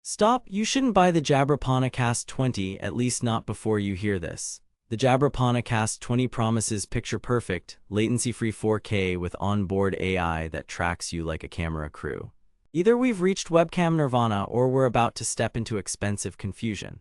Stop, you shouldn't buy the Jabra PanaCast 20, at least not before you hear this. The Jabra PanaCast 20 promises picture-perfect, latency-free 4K with onboard AI that tracks you like a camera crew. Either we've reached webcam nirvana or we're about to step into expensive confusion.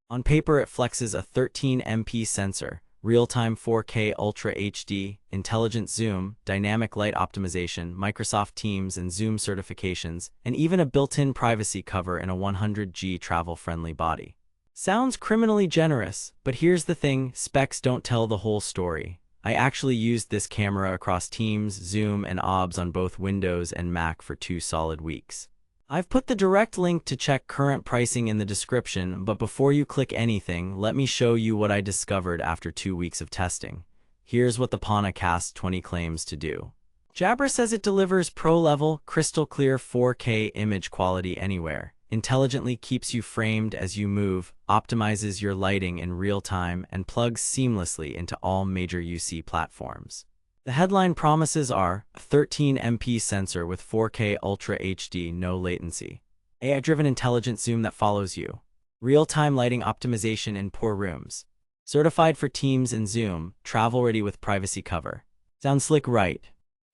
On paper, it flexes a 13MP sensor, real-time 4K Ultra HD, intelligent zoom, dynamic light optimization, Microsoft Teams and Zoom certifications, and even a built-in privacy cover in a 100G travel-friendly body. Sounds criminally generous, but here's the thing, specs don't tell the whole story. I actually used this camera across Teams, Zoom, and OBS on both Windows and Mac for 2 solid weeks. I've put the direct link to check current pricing in the description, but before you click anything, let me show you what I discovered after 2 weeks of testing. Here's what the PanaCast 20 claims to do. Jabra says it delivers pro-level, crystal-clear 4K image quality anywhere, intelligently keeps you framed as you move, optimizes your lighting in real time, and plugs seamlessly into all major UC platforms. The headline promises are a 13MP sensor with 4K Ultra HD no latency, AI-driven intelligent zoom that follows you, real-time lighting optimization in poor rooms, certified for Teams and Zoom, travel-ready with privacy cover. Sounds slick, right?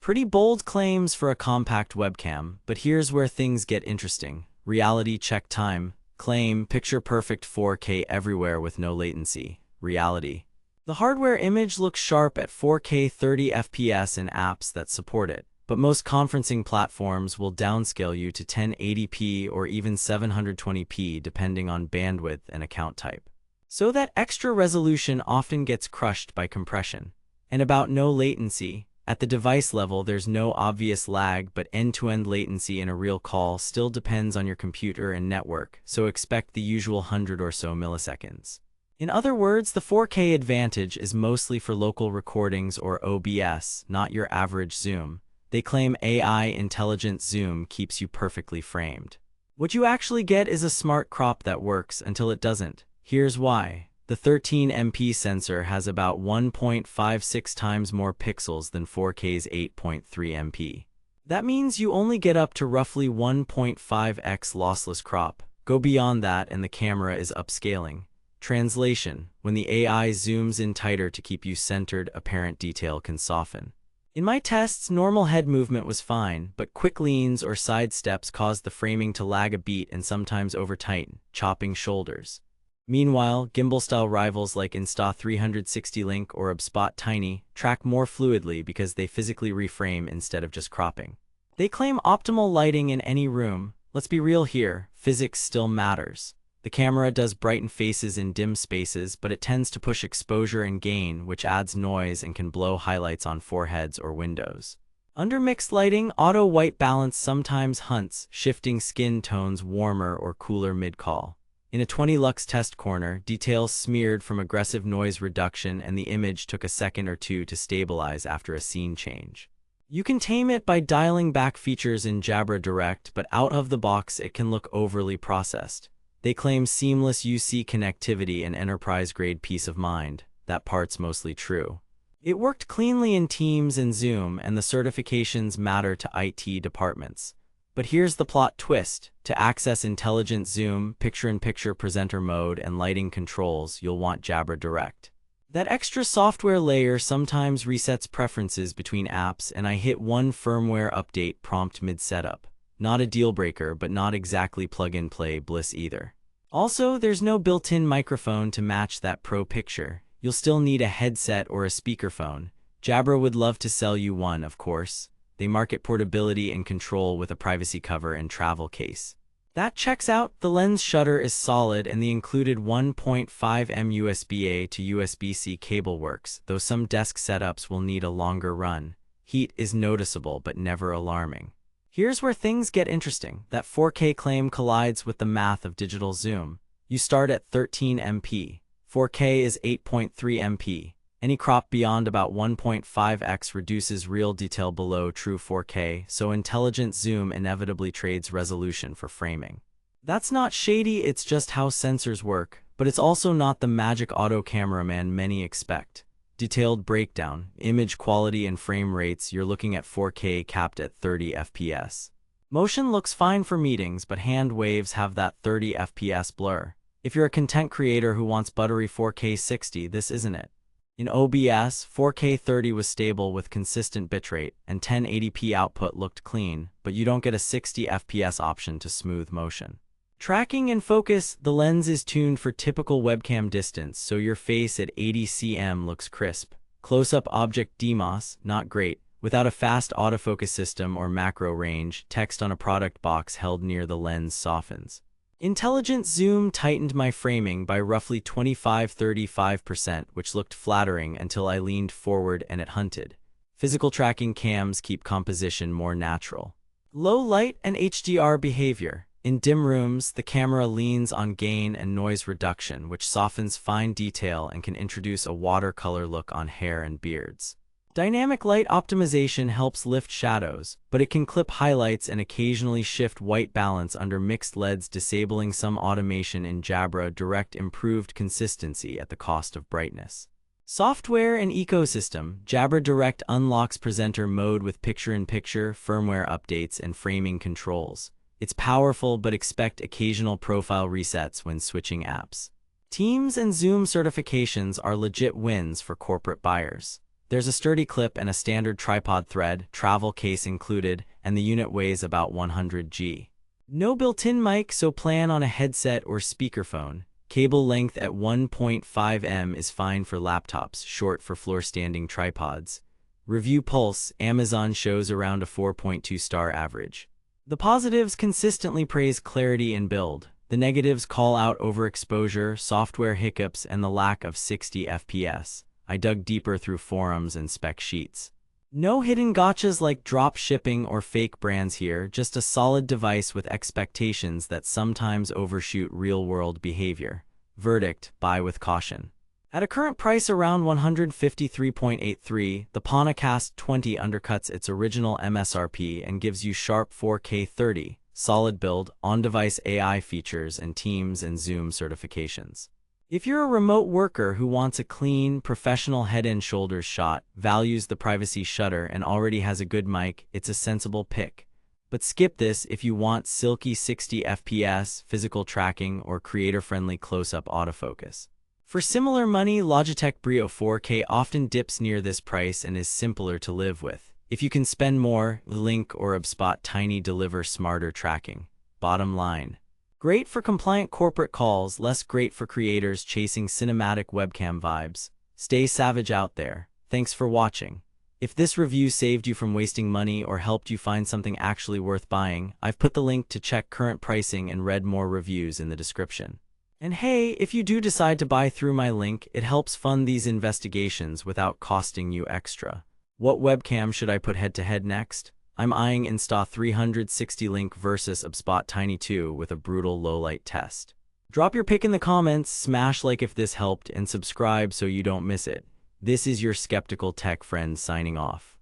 Pretty bold claims for a compact webcam, but here's where things get interesting. Reality check time. Claim picture-perfect 4K everywhere with no latency. Reality. The hardware image looks sharp at 4K 30 FPS in apps that support it, but most conferencing platforms will downscale you to 1080p or even 720p depending on bandwidth and account type. So that extra resolution often gets crushed by compression. And about no latency, at the device level there's no obvious lag, but end-to-end latency in a real call still depends on your computer and network, so expect the usual 100 or so milliseconds. In other words, the 4K advantage is mostly for local recordings or OBS, not your average zoom. They claim AI intelligent zoom keeps you perfectly framed. What you actually get is a smart crop that works until it doesn't. Here's why. The 13MP sensor has about 1.56 times more pixels than 4K's 8.3MP. That means you only get up to roughly 1.5x lossless crop. Go beyond that and the camera is upscaling. Translation: when the AI zooms in tighter to keep you centered, apparent detail can soften. In my tests, normal head movement was fine, but quick leans or side steps caused the framing to lag a beat and sometimes over-tighten, chopping shoulders. Meanwhile, gimbal-style rivals like Insta360 Link or UbSpot Tiny track more fluidly because they physically reframe instead of just cropping. They claim optimal lighting in any room. Let's be real here, physics still matters. The camera does brighten faces in dim spaces, but it tends to push exposure and gain, which adds noise and can blow highlights on foreheads or windows. Under mixed lighting, auto white balance sometimes hunts, shifting skin tones warmer or cooler mid-call. In a 20 lux test corner, details smeared from aggressive noise reduction and the image took a second or two to stabilize after a scene change. You can tame it by dialing back features in Jabra Direct, but out of the box it can look overly processed. They claim seamless UC connectivity and enterprise-grade peace of mind. That part's mostly true. It worked cleanly in Teams and Zoom, and the certifications matter to IT departments. But here's the plot twist. To access intelligent zoom, picture-in-picture presenter mode, and lighting controls, you'll want Jabra Direct. That extra software layer sometimes resets preferences between apps, and I hit one firmware update prompt mid-setup. Not a deal breaker, but not exactly plug-and-play bliss either. Also, there's no built-in microphone to match that pro picture. You'll still need a headset or a speakerphone. Jabra would love to sell you one, of course. They market portability and control with a privacy cover and travel case. That checks out. The lens shutter is solid and the included 1.5mm USB-A to USB-C cable works, though some desk setups will need a longer run. Heat is noticeable but never alarming. Here's where things get interesting. That 4K claim collides with the math of digital zoom. You start at 13MP. 4K is 8.3MP. Any crop beyond about 1.5x reduces real detail below true 4K, so intelligent zoom inevitably trades resolution for framing. That's not shady, it's just how sensors work, but it's also not the magic auto cameraman many expect. Detailed breakdown, image quality and frame rates, you're looking at 4K capped at 30 FPS. Motion looks fine for meetings, but hand waves have that 30 FPS blur. If you're a content creator who wants buttery 4K 60, this isn't it. In OBS, 4K 30 was stable with consistent bitrate, and 1080p output looked clean, but you don't get a 60 FPS option to smooth motion. Tracking and focus, the lens is tuned for typical webcam distance, so your face at 80 cm looks crisp. Close-up object DMOS, not great. Without a fast autofocus system or macro range, text on a product box held near the lens softens. Intelligent zoom tightened my framing by roughly 25–35%, which looked flattering until I leaned forward and it hunted. Physical tracking cams keep composition more natural. Low light and HDR behavior. In dim rooms, the camera leans on gain and noise reduction, which softens fine detail and can introduce a watercolor look on hair and beards. Dynamic light optimization helps lift shadows, but it can clip highlights and occasionally shift white balance under mixed LEDs, disabling some automation in Jabra Direct improved consistency at the cost of brightness. Software and ecosystem. Jabra Direct unlocks presenter mode with picture-in-picture, firmware updates, and framing controls. It's powerful, but expect occasional profile resets when switching apps. Teams and Zoom certifications are legit wins for corporate buyers. There's a sturdy clip and a standard tripod thread, travel case included, and the unit weighs about 100 g. No built-in mic, so plan on a headset or speakerphone. Cable length at 1.5 m is fine for laptops, short for floor-standing tripods. Review Pulse, Amazon shows around a 4.2-star average. The positives consistently praise clarity and build. The negatives call out overexposure, software hiccups, and the lack of 60 FPS. I dug deeper through forums and spec sheets. No hidden gotchas like drop shipping or fake brands here, just a solid device with expectations that sometimes overshoot real-world behavior. Verdict: buy with caution. At a current price around $153.83, the PanaCast 20 undercuts its original MSRP and gives you sharp 4K 30, solid build, on-device AI features, and Teams and Zoom certifications. If you're a remote worker who wants a clean, professional head and shoulders shot, values the privacy shutter, and already has a good mic, it's a sensible pick. But skip this if you want silky 60 FPS, physical tracking, or creator-friendly close-up autofocus. For similar money, Logitech Brio 4K often dips near this price and is simpler to live with. If you can spend more, Link or HubSpot Tiny deliver smarter tracking. Bottom line: great for compliant corporate calls, less great for creators chasing cinematic webcam vibes. Stay savage out there. Thanks for watching. If this review saved you from wasting money or helped you find something actually worth buying, I've put the link to check current pricing and read more reviews in the description. And hey, if you do decide to buy through my link, it helps fund these investigations without costing you extra. What webcam should I put head-to-head next? I'm eyeing Insta360 Link versus HubSpot Tiny 2 with a brutal low-light test. Drop your pick in the comments, smash like if this helped, and subscribe so you don't miss it. This is your skeptical tech friend signing off.